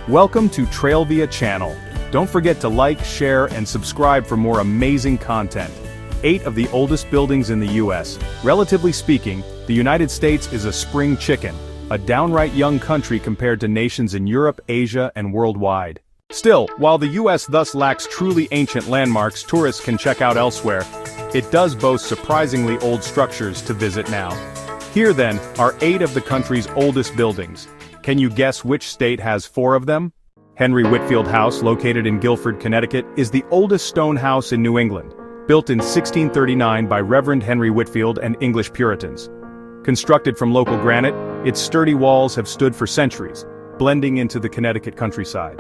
Welcome to Trailvia channel. Don't forget to like, share, and subscribe for more amazing content. 8 of the oldest buildings in the US. Relatively speaking, the United States is a spring chicken, a downright young country compared to nations in Europe, Asia, and worldwide. Still, while the US thus lacks truly ancient landmarks tourists can check out elsewhere, it does boast surprisingly old structures to visit now. Here then, are 8 of the country's oldest buildings. Can you guess which state has 4 of them? Henry Whitfield House, located in Guilford, Connecticut, is the oldest stone house in New England, built in 1639 by Reverend Henry Whitfield and English Puritans. Constructed from local granite, its sturdy walls have stood for centuries, blending into the Connecticut countryside.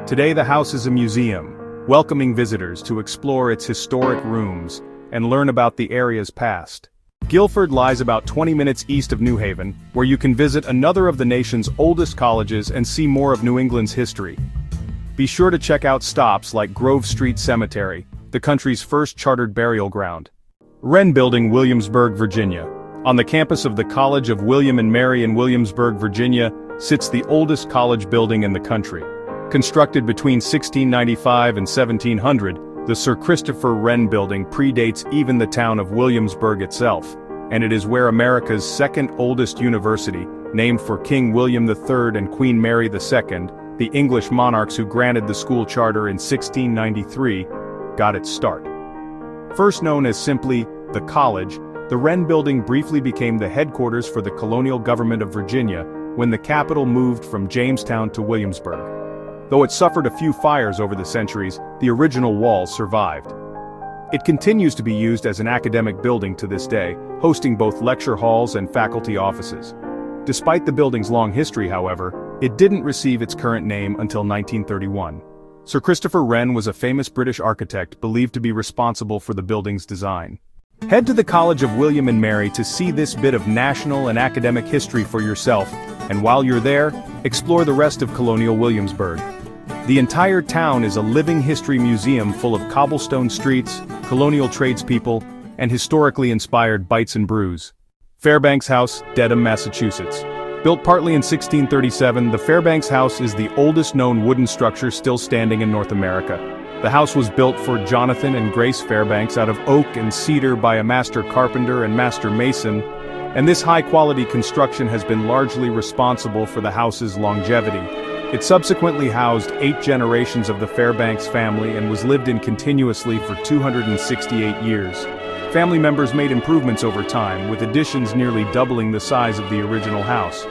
Today the house is a museum, welcoming visitors to explore its historic rooms and learn about the area's past. Guilford lies about 20 minutes east of New Haven, where you can visit another of the nation's oldest colleges and see more of New England's history. Be sure to check out stops like Grove Street Cemetery, the country's first chartered burial ground. Wren Building, Williamsburg, Virginia. On the campus of the College of William and Mary in Williamsburg, Virginia, sits the oldest college building in the country. Constructed between 1695 and 1700, the Sir Christopher Wren Building predates even the town of Williamsburg itself, and it is where America's second oldest university, named for King William III and Queen Mary II, the English monarchs who granted the school charter in 1693, got its start. First known as simply the College, the Wren Building briefly became the headquarters for the colonial government of Virginia when the capital moved from Jamestown to Williamsburg. Though it suffered a few fires over the centuries, the original walls survived. It continues to be used as an academic building to this day, hosting both lecture halls and faculty offices. Despite the building's long history, however, it didn't receive its current name until 1931. Sir Christopher Wren was a famous British architect believed to be responsible for the building's design. Head to the College of William and Mary to see this bit of national and academic history for yourself, and while you're there, explore the rest of colonial Williamsburg. The entire town is a living history museum full of cobblestone streets, colonial tradespeople, and historically inspired bites and brews. Fairbanks House, Dedham, Massachusetts. Built partly in 1637, the Fairbanks House is the oldest known wooden structure still standing in North America. The house was built for Jonathan and Grace Fairbanks out of oak and cedar by a master carpenter and master mason, and this high-quality construction has been largely responsible for the house's longevity. It subsequently housed 8 generations of the Fairbanks family and was lived in continuously for 268 years. Family members made improvements over time, with additions nearly doubling the size of the original house.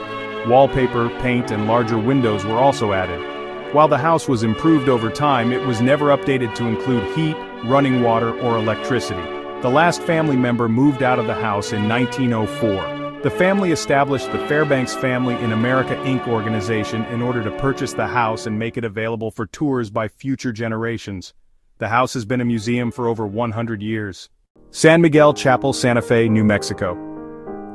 Wallpaper, paint, and larger windows were also added. While the house was improved over time, it was never updated to include heat, running water, or electricity. The last family member moved out of the house in 1904. The family established the Fairbanks Family in America Inc. organization in order to purchase the house and make it available for tours by future generations. The house has been a museum for over 100 years. San Miguel Chapel, Santa Fe, New Mexico.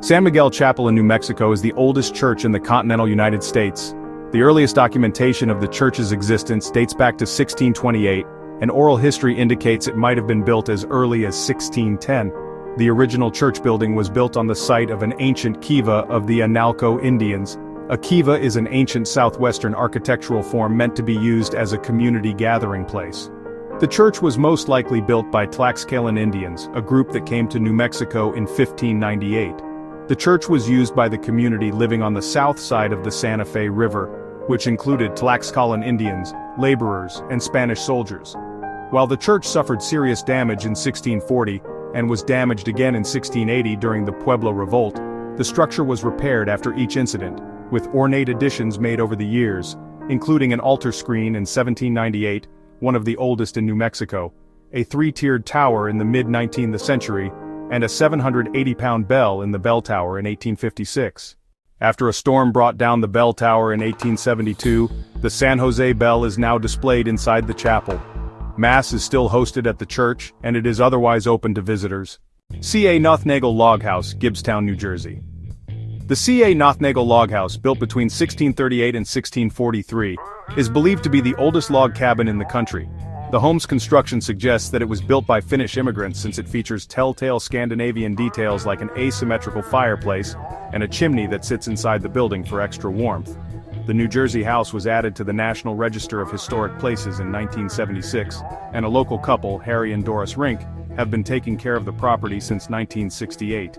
San Miguel Chapel in New Mexico is the oldest church in the continental United States. The earliest documentation of the church's existence dates back to 1628, and oral history indicates it might have been built as early as 1610. The original church building was built on the site of an ancient kiva of the Analco Indians. A kiva is an ancient southwestern architectural form meant to be used as a community gathering place. The church was most likely built by Tlaxcalan Indians, a group that came to New Mexico in 1598. The church was used by the community living on the south side of the Santa Fe River, which included Tlaxcalan Indians, laborers, and Spanish soldiers. While the church suffered serious damage in 1640, and was damaged again in 1680 during the Pueblo Revolt, the structure was repaired after each incident, with ornate additions made over the years, including an altar screen in 1798, one of the oldest in New Mexico, a 3-tiered tower in the mid-19th century, and a 780-pound bell in the bell tower in 1856. After a storm brought down the bell tower in 1872, the San Jose bell is now displayed inside the chapel. Mass is still hosted at the church, and it is otherwise open to visitors. C.A. Nothnagel Log House, Gibbstown, New Jersey. The C.A. Nothnagel Log House, built between 1638 and 1643, is believed to be the oldest log cabin in the country. The home's construction suggests that it was built by Finnish immigrants since it features telltale Scandinavian details like an asymmetrical fireplace and a chimney that sits inside the building for extra warmth. The New Jersey house was added to the National Register of Historic Places in 1976, and a local couple, Harry and Doris Rink, have been taking care of the property since 1968.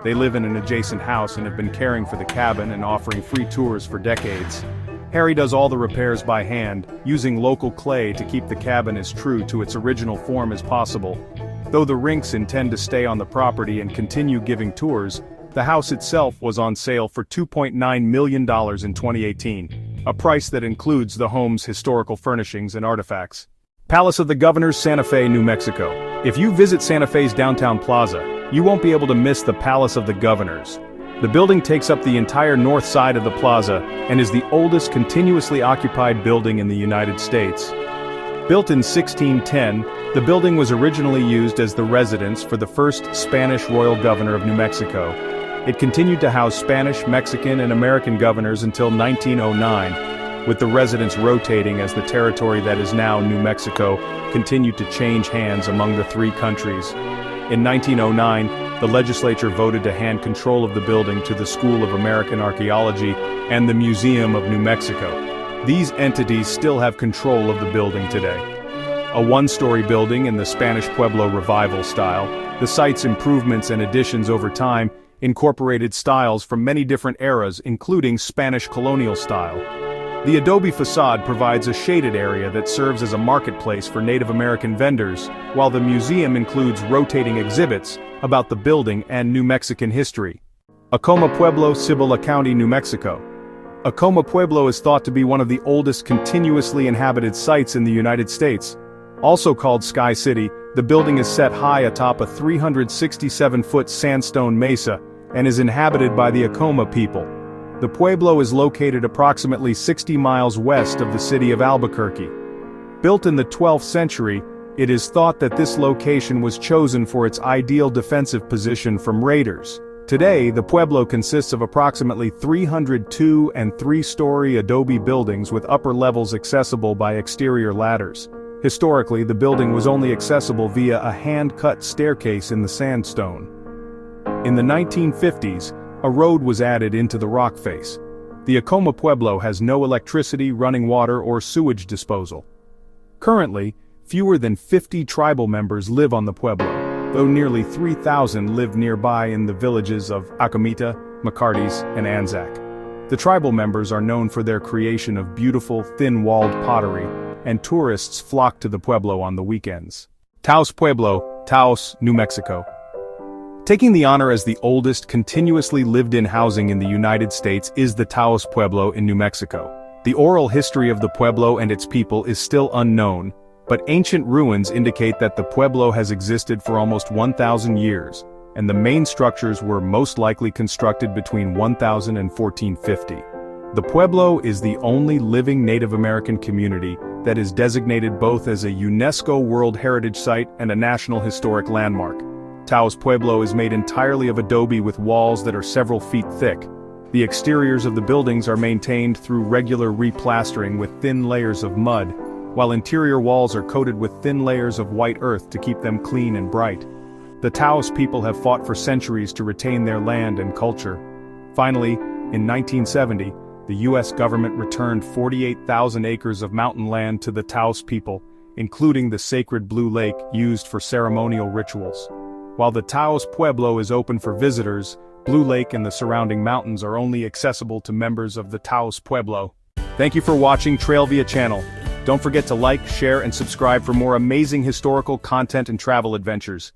They live in an adjacent house and have been caring for the cabin and offering free tours for decades. Harry does all the repairs by hand, using local clay to keep the cabin as true to its original form as possible. Though the Rinks intend to stay on the property and continue giving tours, the house itself was on sale for $2.9 million in 2018, a price that includes the home's historical furnishings and artifacts. Palace of the Governors, Santa Fe, New Mexico. If you visit Santa Fe's downtown plaza, you won't be able to miss the Palace of the Governors. The building takes up the entire north side of the plaza and is the oldest continuously occupied building in the United States. Built in 1610, the building was originally used as the residence for the first Spanish royal governor of New Mexico. It continued to house Spanish, Mexican, and American governors until 1909, with the residence rotating as the territory that is now New Mexico continued to change hands among the three countries. In 1909, the legislature voted to hand control of the building to the School of American Archaeology and the Museum of New Mexico. These entities still have control of the building today. A one-story building in the Spanish Pueblo Revival style, the site's improvements and additions over time incorporated styles from many different eras, including Spanish colonial style. The adobe facade provides a shaded area that serves as a marketplace for Native American vendors, while the museum includes rotating exhibits about the building and New Mexican history. Acoma Pueblo, Cibola County, New Mexico. Acoma Pueblo is thought to be one of the oldest continuously inhabited sites in the United States. Also called Sky City, the building is set high atop a 367-foot sandstone mesa and is inhabited by the Acoma people. The pueblo is located approximately 60 miles west of the city of Albuquerque. Built in the 12th century, it is thought that this location was chosen for its ideal defensive position from raiders. Today, the pueblo consists of approximately 302 and 3-story adobe buildings with upper levels accessible by exterior ladders. Historically, the building was only accessible via a hand-cut staircase in the sandstone. In the 1950s, a road was added into the rock face. The Acoma Pueblo has no electricity, running water, or sewage disposal. Currently, fewer than 50 tribal members live on the pueblo, though nearly 3,000 live nearby in the villages of Acomita, McCarty's, and Anzac. The tribal members are known for their creation of beautiful, thin-walled pottery, and tourists flock to the pueblo on the weekends. Taos Pueblo, Taos, New Mexico. Taking the honor as the oldest continuously lived-in housing in the United States is the Taos Pueblo in New Mexico. The oral history of the pueblo and its people is still unknown, but ancient ruins indicate that the pueblo has existed for almost 1,000 years, and the main structures were most likely constructed between 1000 and 1450. The pueblo is the only living Native American community that is designated both as a UNESCO World Heritage Site and a National Historic Landmark. Taos Pueblo is made entirely of adobe with walls that are several feet thick. The exteriors of the buildings are maintained through regular replastering with thin layers of mud, while interior walls are coated with thin layers of white earth to keep them clean and bright. The Taos people have fought for centuries to retain their land and culture. Finally, in 1970, the U.S. government returned 48,000 acres of mountain land to the Taos people, including the sacred Blue Lake used for ceremonial rituals. While the Taos Pueblo is open for visitors, Blue Lake and the surrounding mountains are only accessible to members of the Taos Pueblo. Thank you for watching Trailvia channel. Don't forget to like, share, and subscribe for more amazing historical content and travel adventures.